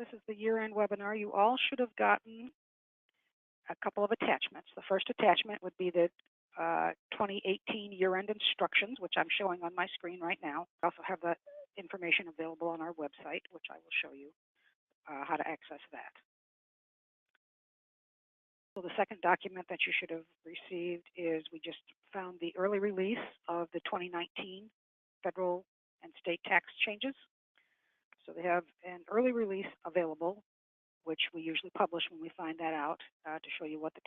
this is the year-end webinar. You all should have gotten a couple of attachments. The first attachment would be the 2018 year-end instructions, which I'm showing on my screen right now. I also have that information available on our website, which I will show you how to access that. So the second document that you should have received is we just found the early release of the 2019 federal and state tax changes. So they have an early release available, which we usually publish when we find that out to show you what the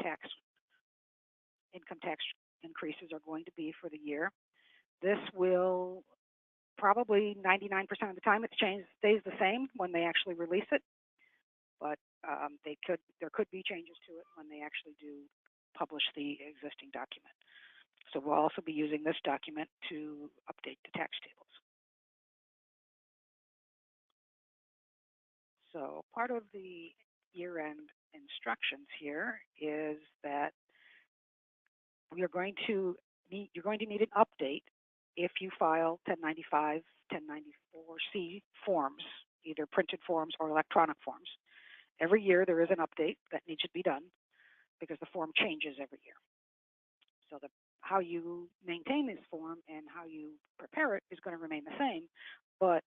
income tax increases are going to be for the year. This will probably 99% of the time stays the same when they actually release it, but there could be changes to it when they actually do publish the existing document. So we'll also be using this document to update the tax tables. So part of the year-end instructions here is that you're going to need an update if you file 1095, 1094C forms, either printed forms or electronic forms. Every year there is an update that needs to be done because the form changes every year. So how you maintain this form and how you prepare it is going to remain the same, but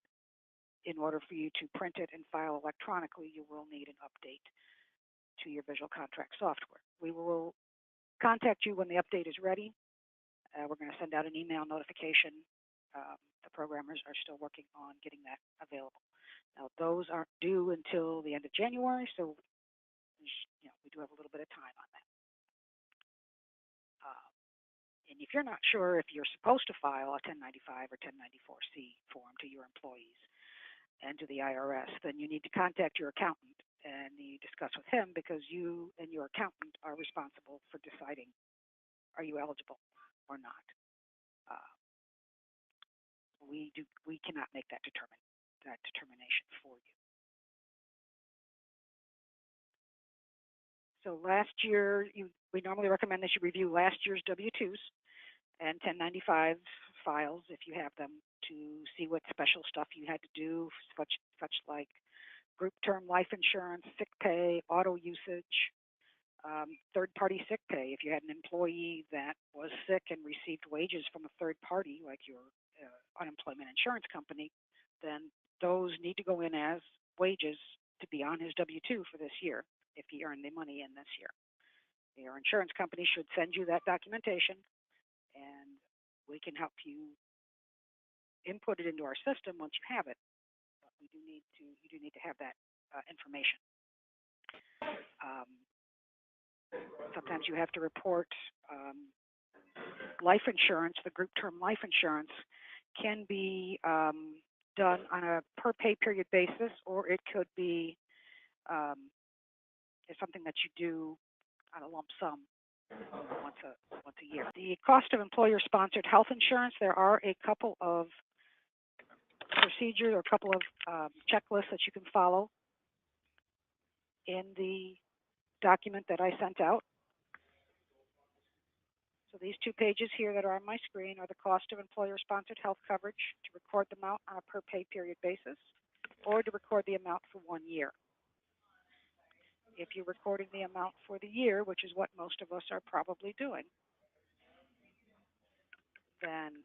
in order for you to print it and file electronically, you will need an update to your Visual ContrAcct software. We will contact you when the update is ready. We're going to send out an email notification. The programmers are still working on getting that available. Now, those aren't due until the end of January, so we do have a little bit of time on that. And if you're not sure if you're supposed to file a 1095 or 1094C form to your employees and to the IRS, then you need to contact your accountant and you discuss with him, because you and your accountant are responsible for deciding are you eligible or not. We cannot make that determination for you. So last year, we normally recommend that you review last year's W-2s and 1095 files if you have them, to see what special stuff you had to do, such like group term life insurance, sick pay, auto usage, third-party sick pay. If you had an employee that was sick and received wages from a third party, like your unemployment insurance company, then those need to go in as wages to be on his W-2 for this year if he earned the money in this year. Your insurance company should send you that documentation, and we can help you input it into our system once you have it. But you do need to have that information. Sometimes you have to report life insurance. The group term life insurance can be done on a per pay period basis, or it could be something that you do on a lump sum once a year. The cost of employer-sponsored health insurance, there are a couple of procedures or a couple of checklists that you can follow in the document that I sent out. So these 2 pages here that are on my screen are the cost of employer-sponsored health coverage, to record the amount on a per pay period basis, or to record the amount for 1 year. If you're recording the amount for the year, which is what most of us are probably doing, then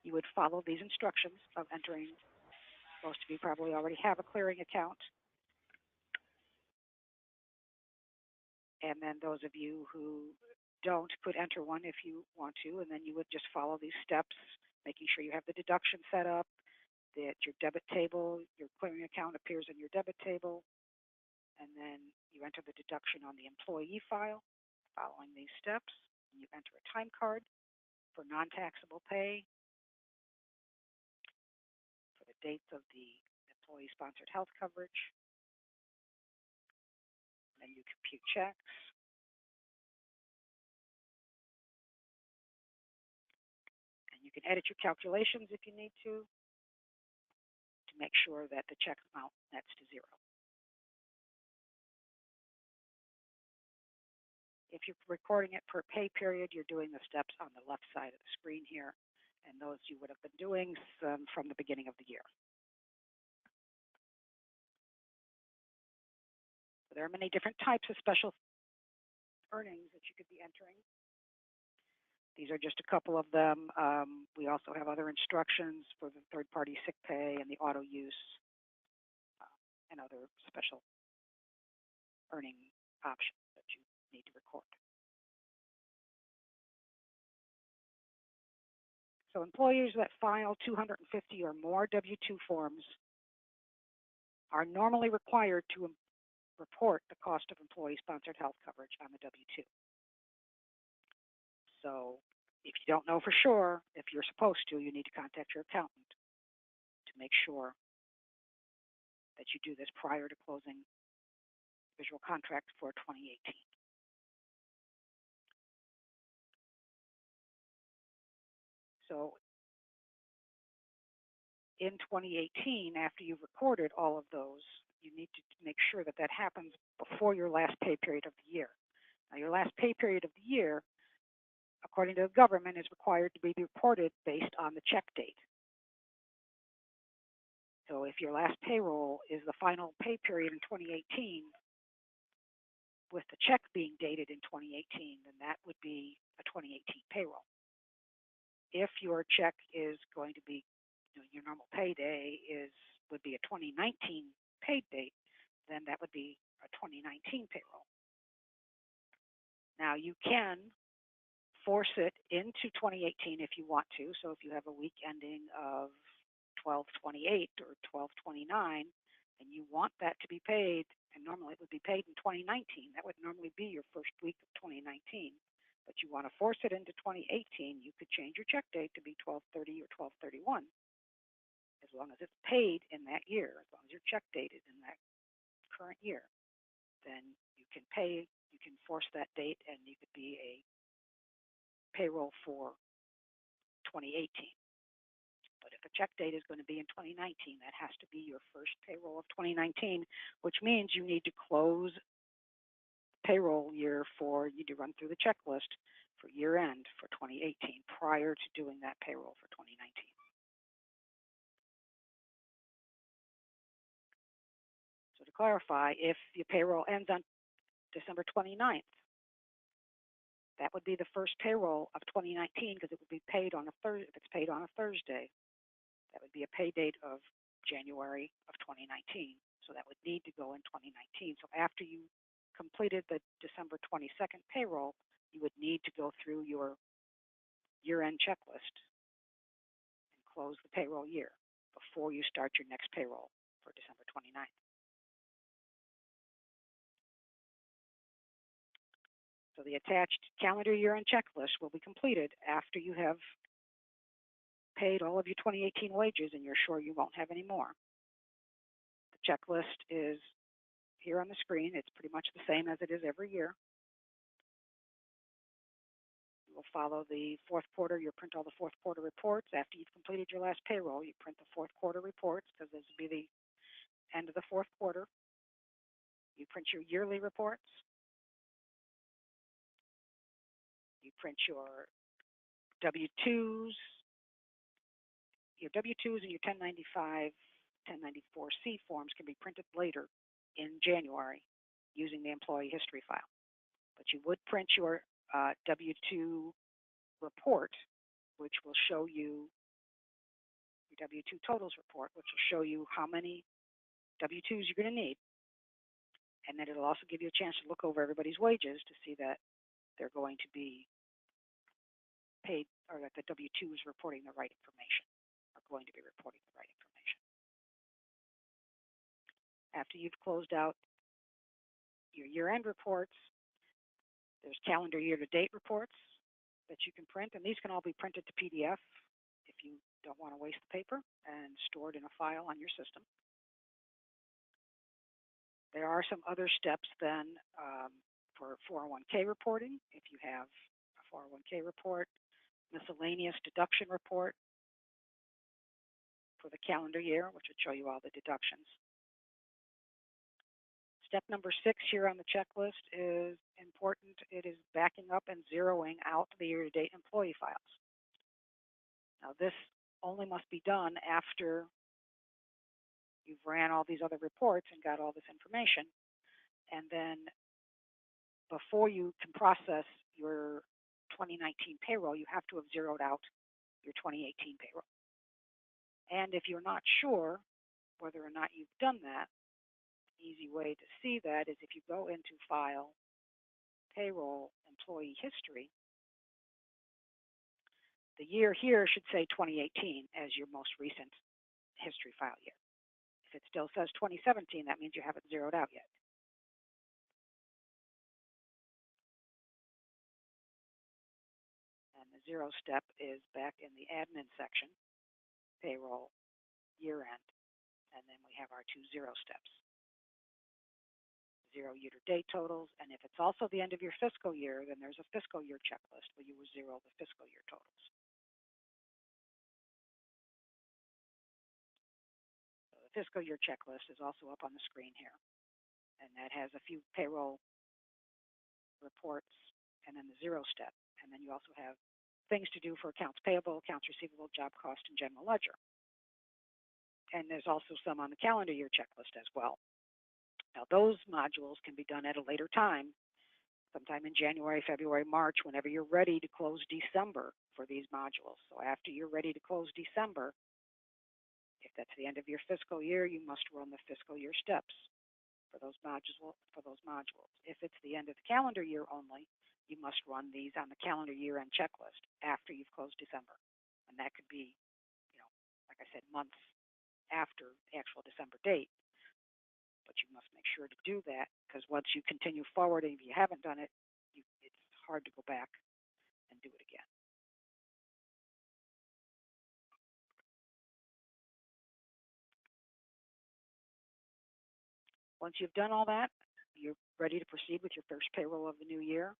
you would follow these instructions of entering. Most of you probably already have a clearing account. And then those of you who don't could enter one if you want to, and then you would just follow these steps, making sure you have the deduction set up, that your debit table, your clearing account appears in your debit table, and then you enter the deduction on the employee file. Following these steps, you enter a time card for non-taxable pay, for the dates of the employee-sponsored health coverage, then you compute checks, and you can edit your calculations if you need to make sure that the check amount nets to 0. If you're recording it per pay period, you're doing the steps on the left side of the screen here, and those you would have been doing from the beginning of the year. So there are many different types of special earnings that you could be entering. These are just a couple of them. We also have other instructions for the third-party sick pay and the auto use and other special earning options that you need to record. So employers that file 250 or more W-2 forms are normally required to report the cost of employee-sponsored health coverage on the W-2. So if you don't know for sure, if you're supposed to, you need to contact your accountant to make sure that you do this prior to closing Visual ContrAcct for 2018. So in 2018, after you've recorded all of those, you need to make sure that that happens before your last pay period of the year. Now, your last pay period of the year, according to the government, is required to be reported based on the check date. So if your last payroll is the final pay period in 2018, with the check being dated in 2018, then that would be a 2018 payroll. If your check is going to be, your normal payday would be a 2019 paid date, then that would be a 2019 payroll. Now you can force it into 2018 if you want to. So if you have a week ending of 12/28 or 12/29, and you want that to be paid, and normally it would be paid in 2019, that would normally be your first week of 2019. But you want to force it into 2018, you could change your check date to be 12/30 or 12/31. As long as it's paid in that year, as long as your check date is in that current year, then you can pay, you can force that date, and you could be a payroll for 2018. But if a check date is going to be in 2019, that has to be your first payroll of 2019, which means you need to close payroll year for, you need to run through the checklist for year end for 2018 prior to doing that payroll for 2019. So to clarify, if your payroll ends on December 29th, that would be the first payroll of 2019 because it would be paid on a Thursday. If it's paid on a Thursday, that would be a pay date of January of 2019. So that would need to go in 2019. So after you completed the December 22nd payroll, you would need to go through your year-end checklist and close the payroll year before you start your next payroll for December 29th. So the attached calendar year-end checklist will be completed after you have paid all of your 2018 wages and you're sure you won't have any more. The checklist is here on the screen. It's pretty much the same as it is every year. You will follow the fourth quarter. You print all the fourth quarter reports. After you've completed your last payroll, you print the fourth quarter reports because this will be the end of the fourth quarter. You print your yearly reports. You print your W-2s. Your W-2s and your 1095, 1094C forms can be printed later in January using the employee history file. But you would print your W-2 report, which will show you your W-2 totals report, which will show you how many W-2s you're going to need. And then it'll also give you a chance to look over everybody's wages to see that they're going to be paid, or that the W-2 is reporting the right information, are going to be reporting the right information. After you've closed out your year-end reports, there's calendar year-to-date reports that you can print, and these can all be printed to PDF if you don't want to waste the paper, and stored in a file on your system. There are some other steps then for 401k reporting. If you have a 401k report, miscellaneous deduction report for the calendar year, which would show you all the deductions. Step number 6 here on the checklist is important. It is backing up and zeroing out the year-to-date employee files. Now this only must be done after you've ran all these other reports and got all this information. and then before you can process your 2019 payroll, you have to have zeroed out your 2018 payroll. And if you're not sure whether or not you've done that, easy way to see that is if you go into File, Payroll, Employee History, the year here should say 2018 as your most recent history file year. If it still says 2017, that means you haven't zeroed out yet. And the zero step is back in the admin section, Payroll Year End, and then we have our two zero steps. Zero year-to-date totals, and if it's also the end of your fiscal year, then there's a fiscal year checklist where you will zero the fiscal year totals. So the fiscal year checklist is also up on the screen here, and that has a few payroll reports and then the zero step, and then you also have things to do for accounts payable, accounts receivable, job cost, and general ledger. And there's also some on the calendar year checklist as well. Now, those modules can be done at a later time, sometime in January, February, March, whenever you're ready to close December for these modules. So after you're ready to close December, if that's the end of your fiscal year, you must run the fiscal year steps for those modules. If it's the end of the calendar year only, you must run these on the calendar year end checklist after you've closed December. And that could be, like I said, months after the actual December date. But you must make sure to do that, because once you continue forward, and if you haven't done it, it's hard to go back and do it again. Once you've done all that, you're ready to proceed with your first payroll of the new year.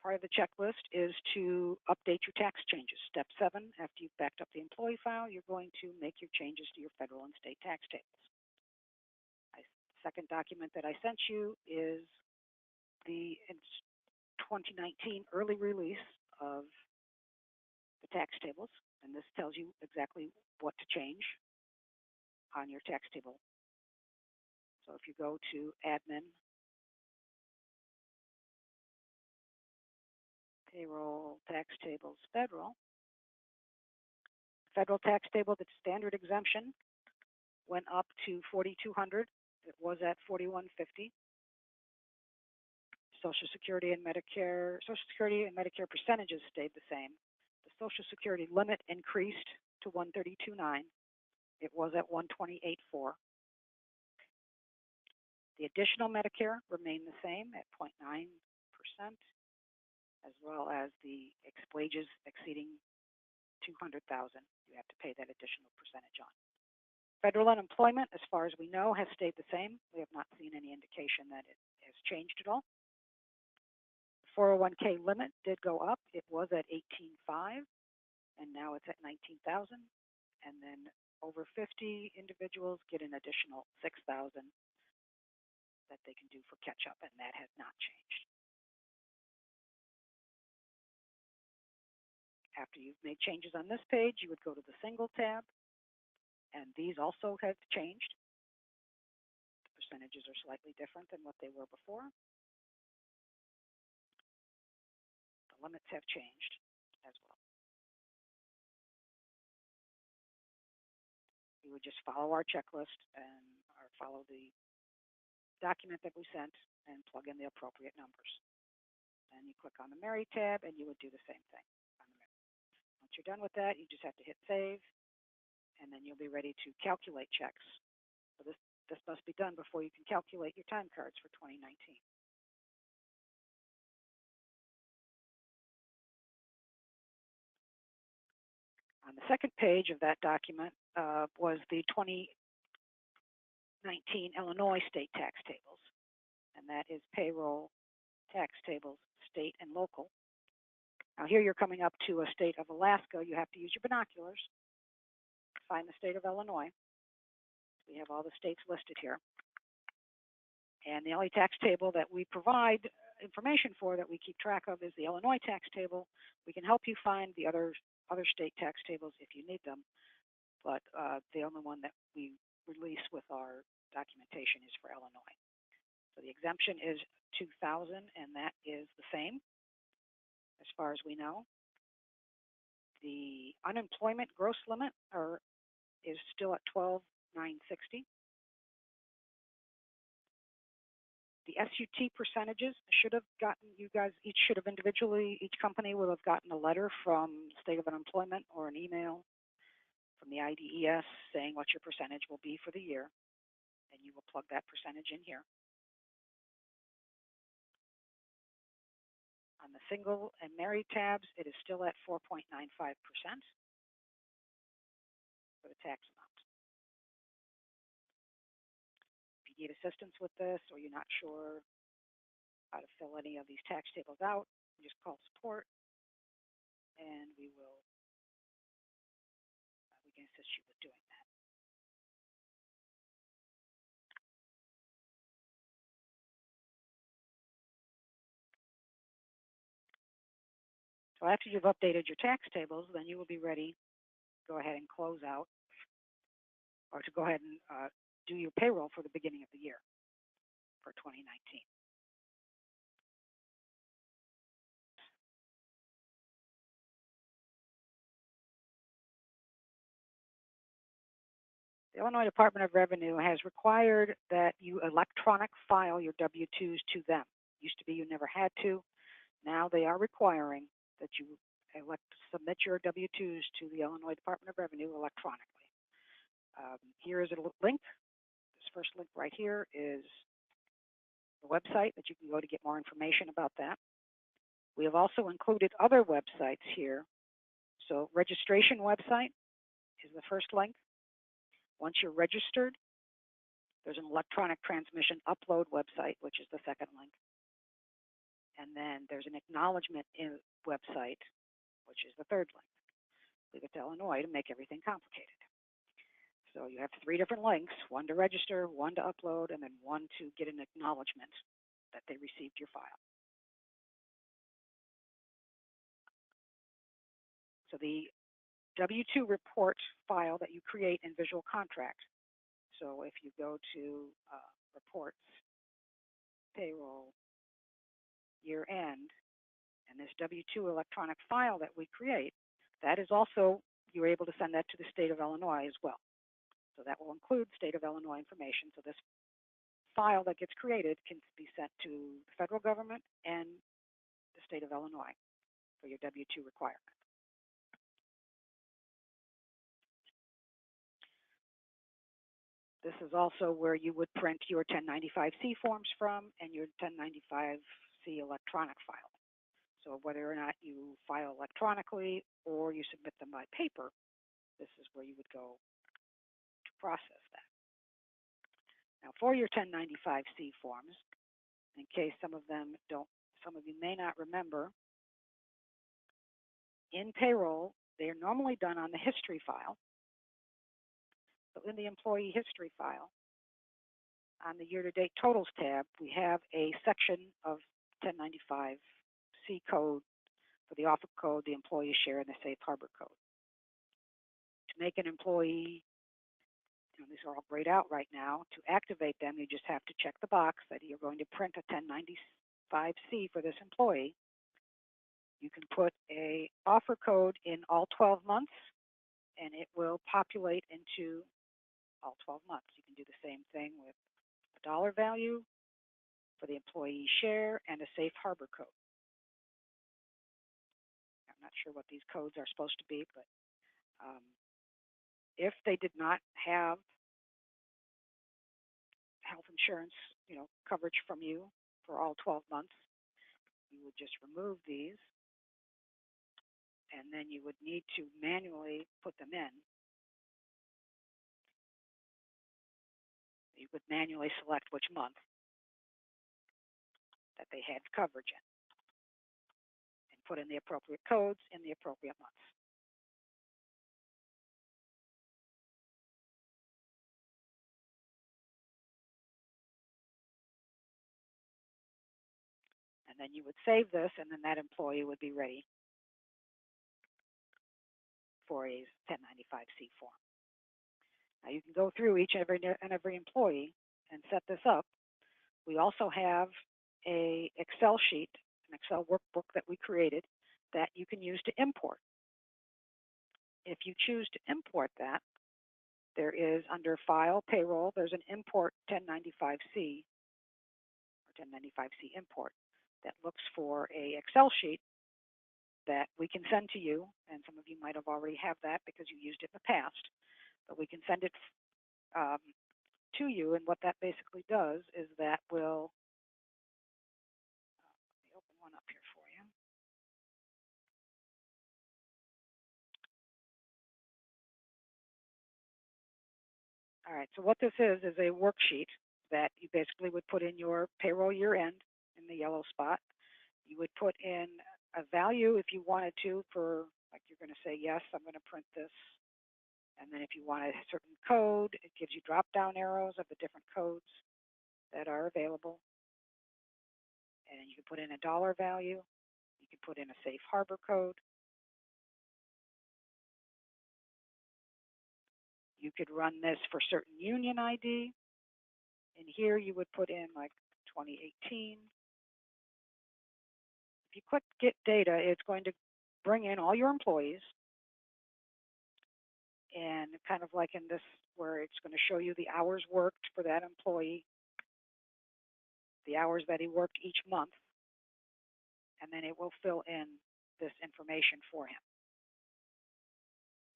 Part of the checklist is to update your tax changes. Step 7, after you've backed up the employee file, you're going to make your changes to your federal and state tax tables. The second document that I sent you is the 2019 early release of the tax tables, and this tells you exactly what to change on your tax table. So if you go to Admin, Payroll, Tax Tables, Federal tax table, the standard exemption went up to 4,200. It was at 4,150. Social Security and Medicare percentages stayed the same. The Social Security limit increased to 132.9. It was at 128.4. The additional Medicare remained the same at 0.9%, as well as the wages exceeding 200,000. You have to pay that additional percentage on. Federal unemployment, as far as we know, has stayed the same. We have not seen any indication that it has changed at all. The 401k limit did go up. It was at 18.5, and now it's at 19,000. And then over 50 individuals get an additional 6,000 that they can do for catch-up, and that has not changed. After you've made changes on this page, you would go to the single tab, and these also have changed. The percentages are slightly different than what they were before. The limits have changed as well. You would just follow our checklist or follow the document that we sent and plug in the appropriate numbers. And you click on the Mary tab, and you would do the same thing on the Mary. Once you're done with that, you just have to hit save, and then you'll be ready to calculate checks. So this must be done before you can calculate your time cards for 2019. On the second page of that document was the 2019 Illinois state tax tables, and that is payroll tax tables, state and local. Now here you're coming up to a state of Alaska. You have to use your binoculars to find the state of Illinois. We have all the states listed here. And the only tax table that we provide information for, that we keep track of, is the Illinois tax table. We can help you find the other state tax tables if you need them, but the only one that we release with our documentation is for Illinois. So the exemption is 2,000, and that is the same as far as we know. The unemployment gross limit is still at 12,960. The SUT percentages should have gotten, you guys each should have individually, each company will have gotten a letter from State of Unemployment or an email from the IDES saying what your percentage will be for the year, and you will plug that percentage in here. On the single and married tabs, it is still at 4.95% for the tax amount. If you need assistance with this or you're not sure how to fill any of these tax tables out, just call support and we can assist you with doing that. So after you've updated your tax tables, then you will be ready to go ahead and close out or to go ahead and do your payroll for the beginning of the year for 2019. The Illinois Department of Revenue has required that you electronic file your W-2s to them. Used to be you never had to. Now they are requiring that you submit your W-2s to the Illinois Department of Revenue electronically. Here is a link. This first link right here is the website that you can go to get more information about that. We have also included other websites here. So registration website is the first link. Once you're registered, there's an electronic transmission upload website, which is the second link. And then there's an acknowledgement website, which is the third link. Leave it to Illinois to make everything complicated. So you have 3 different links, one to register, one to upload, and then one to get an acknowledgement that they received your file. So the W-2 report file that you create in Visual ContrAcct. So if you go to Reports, Payroll, Year End, and this W-2 electronic file that we create, that is also, you're able to send that to the state of Illinois as well. So that will include state of Illinois information. So this file that gets created can be sent to the federal government and the state of Illinois for your W-2 requirement. This is also where you would print your 1095-C forms from and your 1095-C electronic file. So whether or not you file electronically or you submit them by paper, this is where you would go to process that. Now for your 1095-C forms, in case some of you may not remember, in payroll, they are normally done on the history file. So in the employee history file, on the year-to-date totals tab, we have a section of 1095-C code for the offer code, the employee share, and the safe harbor code. To make an employee, these are all grayed out right now. To activate them, you just have to check the box that you're going to print a 1095-C for this employee. You can put a offer code in all 12 months, and it will populate into all 12 months. You can do the same thing with a dollar value for the employee share and a safe harbor code. I'm not sure what these codes are supposed to be, but if they did not have health insurance, coverage from you for all 12 months, you would just remove these, and then you would need to manually put them in. You would manually select which month that they had coverage in and put in the appropriate codes in the appropriate months. And then you would save this, and then that employee would be ready for a 1095-C form. Now you can go through each and every employee and set this up. We also have a Excel sheet, an Excel workbook that we created that you can use to import. If you choose to import that, there is under File, Payroll, there's an Import 1095C or 1095C import that looks for a Excel sheet that we can send to you, and some of you might have already have that because you used it in the past, but we can send it to you, and what that basically does is that will, let me open one up here for you. All right, so what this is a worksheet that you basically would put in your payroll year end in the yellow spot. You would put in a value if you wanted to for, like you're going to say, yes, I'm going to print this. And then if you want a certain code, it gives you drop-down arrows of the different codes that are available. And you can put in a dollar value. You can put in a safe harbor code. You could run this for certain union ID. And here you would put in like 2018. If you click Get Data, it's going to bring in all your employees. And kind of like in this, where it's going to show you the hours worked for that employee, the hours that he worked each month, and then it will fill in this information for him.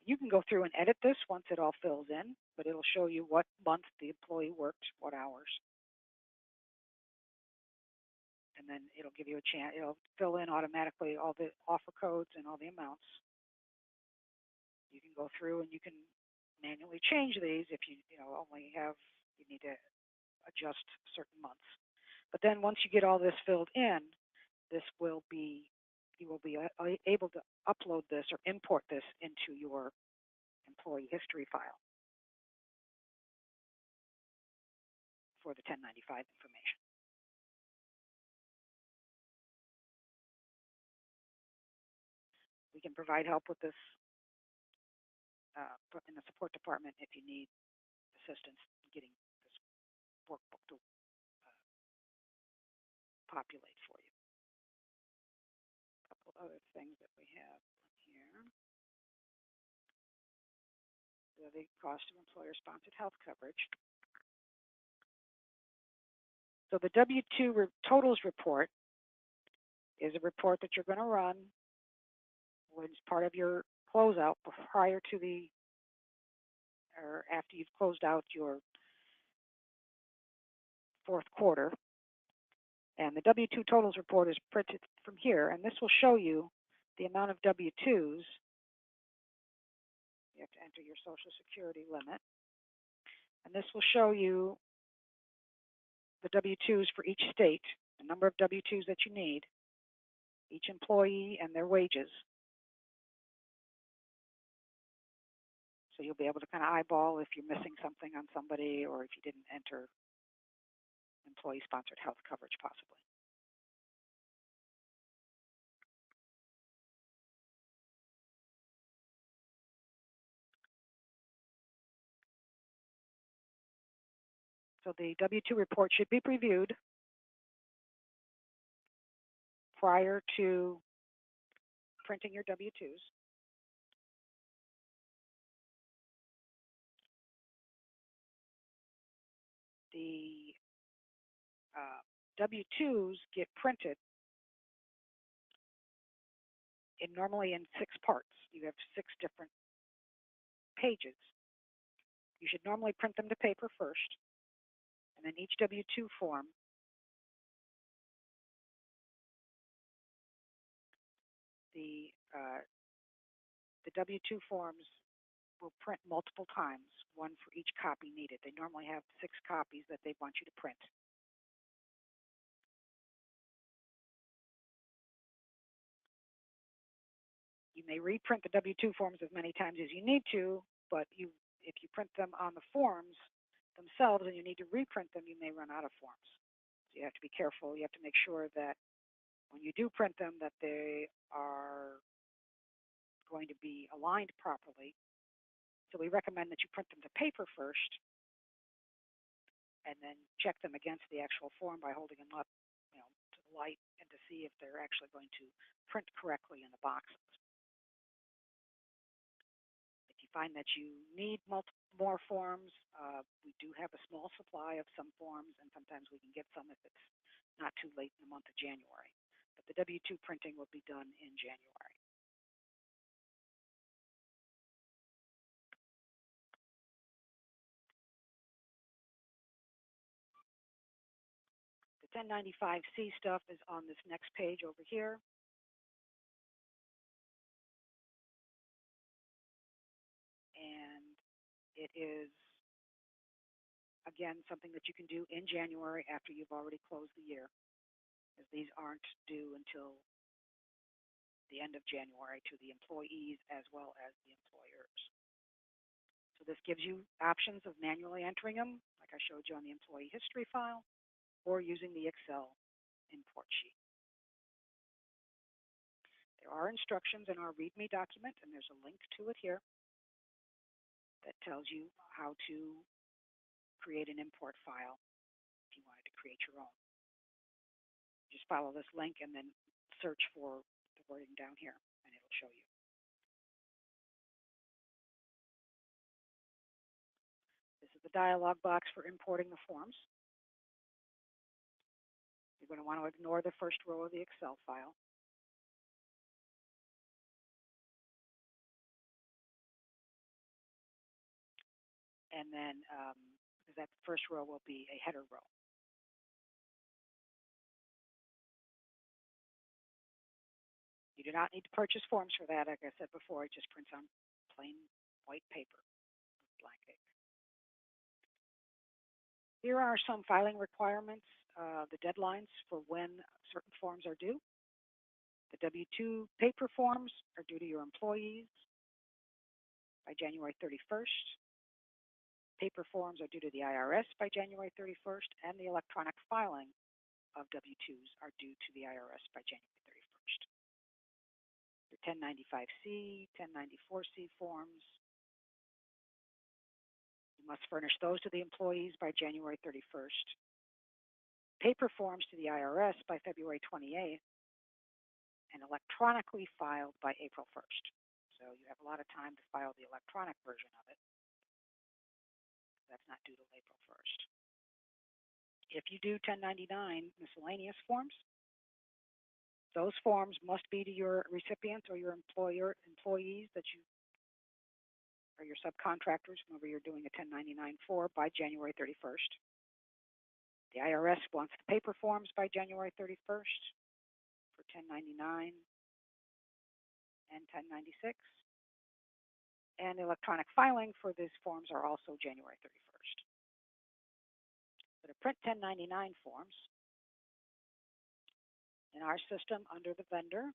You can go through and edit this once it all fills in, but it'll show you what month the employee worked, what hours. And then it'll give you a chance, it'll fill in automatically all the offer codes and all the amounts. You can go through and you can manually change these if you only have, you need to adjust certain months. But then once you get all this filled in, this will be, you will be able to upload this or import this into your employee history file for the 1095 information. We can provide help with this in the support department if you need assistance in getting this workbook to populate for you. A couple other things that we have here. The cost of employer-sponsored health coverage. So the W-2 totals report is a report that you're going to run when it's part of your closeout prior to the, or after you've closed out your fourth quarter. And the W-2 totals report is printed from here, and this will show you the amount of W-2s. You have to enter your Social Security limit. And this will show you the W-2s for each state, the number of W-2s that you need, each employee and their wages. So you'll be able to kind of eyeball if you're missing something on somebody or if you didn't enter employee-sponsored health coverage possibly. So the W-2 report should be reviewed prior to printing your W-2s. The W-2s get printed normally in 6 parts. You have 6 different pages. You should normally print them to paper first, and then each W-2 form the W-2 forms will print multiple times, one for each copy needed. They normally have 6 copies that they want you to print. You may reprint the W-2 forms as many times as you need to, but if you print them on the forms themselves and you need to reprint them, you may run out of forms. So you have to be careful. You have to make sure that when you do print them that they are going to be aligned properly. So we recommend that you print them to paper first, and then check them against the actual form by holding them up, to the light, and to see if they're actually going to print correctly in the boxes. If you find that you need more forms, we do have a small supply of some forms, and sometimes we can get some if it's not too late in the month of January. But the W-2 printing will be done in January. The 1095-C stuff is on this next page over here. And it is, again, something that you can do in January after you've already closed the year, as these aren't due until the end of January to the employees as well as the employers. So this gives you options of manually entering them, like I showed you on the employee history file, or using the Excel import sheet. There are instructions in our README document, and there's a link to it here that tells you how to create an import file if you wanted to create your own. Just follow this link and then search for the wording down here, and it'll show you. This is the dialog box for importing the forms. You're going to want to ignore the first row of the Excel file. And then, because that first row will be a header row. You do not need to purchase forms for that. Like I said before, it just prints on plain white paper with blank ink. Here are some filing requirements, the deadlines for when certain forms are due. The W-2 paper forms are due to your employees by January 31st. Paper forms are due to the IRS by January 31st, and the electronic filing of W-2s are due to the IRS by January 31st. Your 1095-C, 1094-C forms, you must furnish those to the employees by January 31st. Paper forms to the IRS by February 28th, and electronically filed by April 1st. So you have a lot of time to file the electronic version of it. That's not due till April 1st. If you do 1099 miscellaneous forms, those forms must be to your recipients or your employees that you, or your subcontractors, whenever you're doing a 1099 for, by January 31st. The IRS wants the paper forms by January 31st for 1099 and 1096. And electronic filing for these forms are also January 31st. So to print 1099 forms, in our system under the vendor,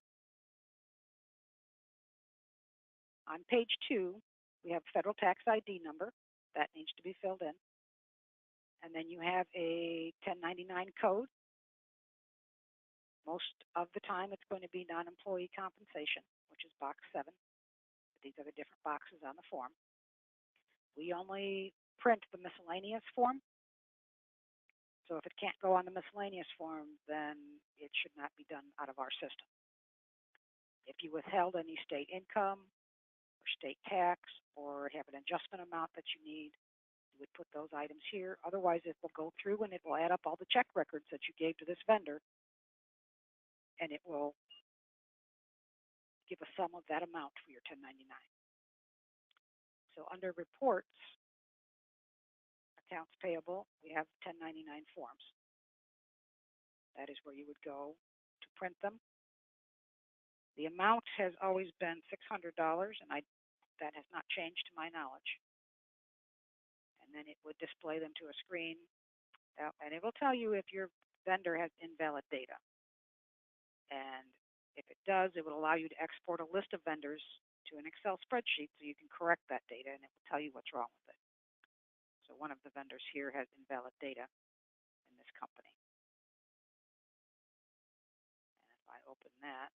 on page 2, we have federal tax ID number. That needs to be filled in. And then you have a 1099 code. Most of the time it's going to be non-employee compensation, which is box 7. These are the different boxes on the form. We only print the miscellaneous form. So if it can't go on the miscellaneous form, then it should not be done out of our system. If you withheld any state income or state tax or have an adjustment amount that you need, you would put those items here. Otherwise, it will go through and it will add up all the check records that you gave to this vendor, and it will give a sum of that amount for your 1099. So under reports, accounts payable, we have 1099 forms. That is where you would go to print them. The amount has always been $600, and that has not changed to my knowledge. And then it would display them to a screen, and it will tell you if your vendor has invalid data. And if it does, it will allow you to export a list of vendors to an Excel spreadsheet so you can correct that data, and it will tell you what's wrong with it. So one of the vendors here has invalid data in this company. And if I open that,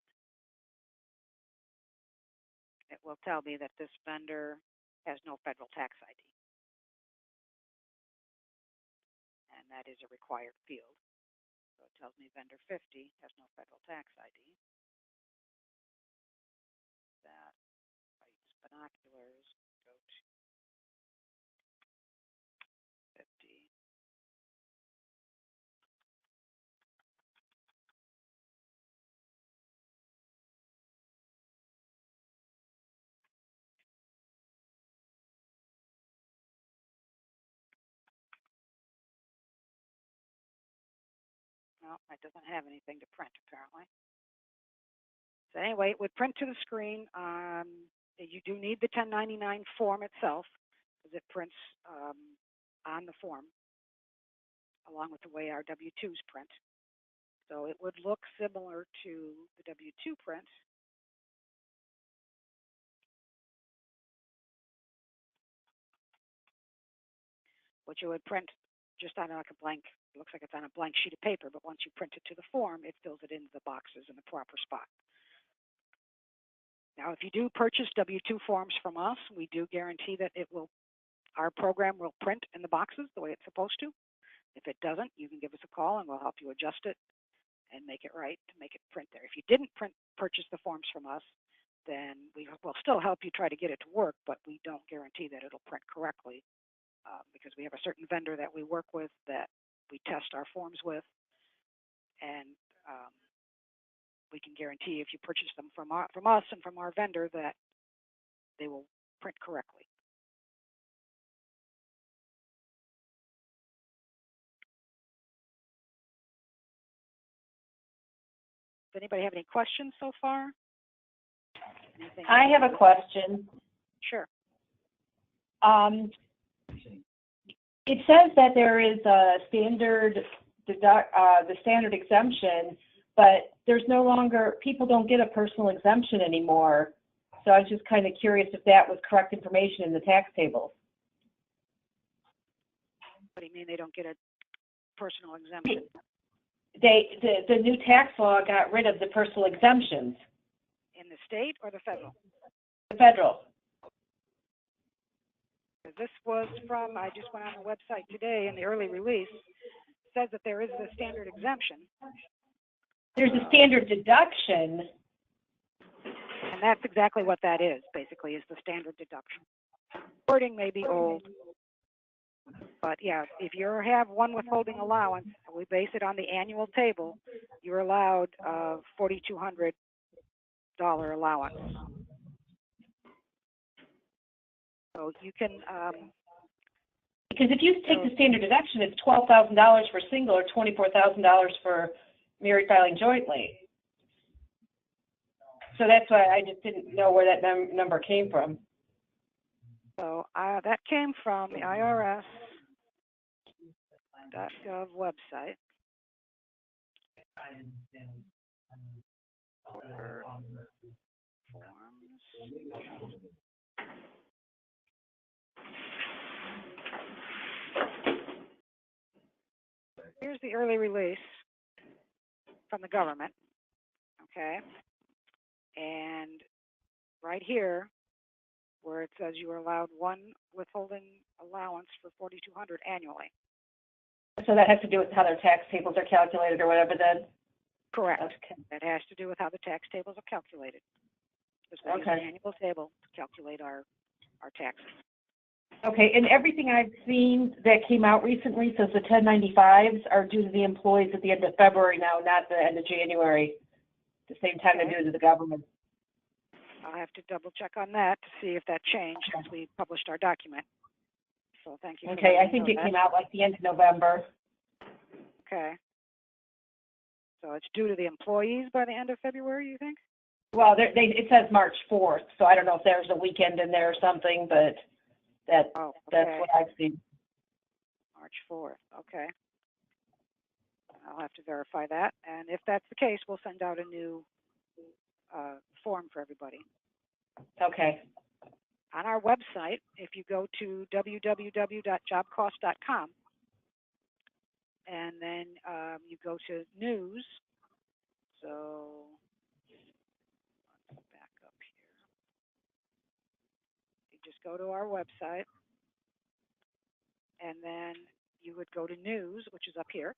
it will tell me that this vendor has no federal tax ID. that is a required field. So it tells me vendor 50 has no federal tax ID. That if I use binoculars, go to 50. No, it doesn't have anything to print apparently. So anyway, it would print to the screen. You do need the 1099 form itself because it prints on the form along with the way our W-2s print. So it would look similar to the W-2 print. Which you would print just on like a blank, it looks like it's on a blank sheet of paper, but once you print it to the form, it fills it into the boxes in the proper spot. Now, if you do purchase W-2 forms from us, we do guarantee that our program will print in the boxes the way it's supposed to. If it doesn't, you can give us a call and we'll help you adjust it and make it right to make it print there. If you didn't purchase the forms from us, then we will still help you try to get it to work, but we don't guarantee that it'll print correctly because we have a certain vendor that we work with that we test our forms with, and we can guarantee if you purchase them from us and from our vendor that they will print correctly. Does anybody have any questions so far? Anything I have a question. Sure. It says that there is a the standard exemption, but there's no longer, people don't get a personal exemption anymore. So I was just kind of curious if that was correct information in the tax tables. What do you mean they don't get a personal exemption? The new tax law got rid of the personal exemptions. In the state or the federal? The federal. This was from, I just went on the website today in the early release, it says that there is a standard exemption. There's a standard deduction. And that's exactly what that is, basically, is the standard deduction. Wording may be old, but yeah, if you have one withholding allowance, we base it on the annual table, you're allowed a $4,200 allowance. So you can... because if you take the standard deduction, it's $12,000 for single or $24,000 for married filing jointly. So that's why I just didn't know where that number came from. So that came from the IRS.gov website. Forms. Here's the early release from the government, okay? And right here, where it says you are allowed one withholding allowance for $4,200 annually. So that has to do with how their tax tables are calculated or whatever then? Correct. Okay. That has to do with how the tax tables are calculated. Because we use an annual table to calculate our taxes. Okay, and everything I've seen that came out recently says the 1095s are due to the employees at the end of February now, not the end of January, the same time they're due to the government. I'll have to double check on that to see if that changed since we published our document. So thank you for Okay, I think it came out like the end of November. Okay. So it's due to the employees by the end of February, you think? Well, it says March 4th, so I don't know if there's a weekend in there or something, but that's what I've seen. March 4th, okay. I'll have to verify that. And if that's the case, we'll send out a new form for everybody. Okay. On our website, if you go to www.jobcost.com, and then you go to news, so let's back up here. You just go to our website, and then you would go to News, which is up here.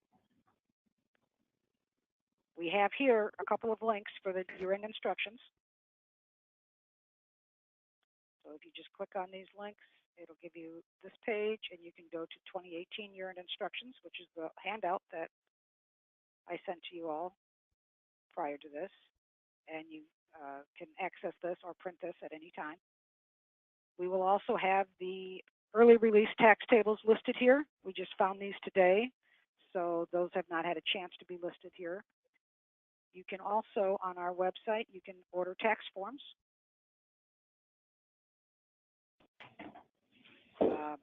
We have here a couple of links for the year-end instructions. So if you just click on these links, it'll give you this page, and you can go to 2018 year-end instructions, which is the handout that I sent to you all prior to this, and you can access this or print this at any time. We will also have the early release tax tables listed here. We just found these today, so those have not had a chance to be listed here. You can also, on our website, you can order tax forms. You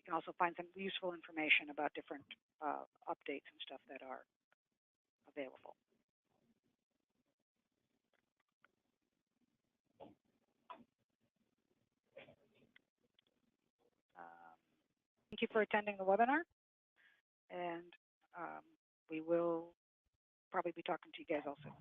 can also find some useful information about different updates and stuff that are available. Thank you for attending the webinar, and we will probably be talking to you guys also.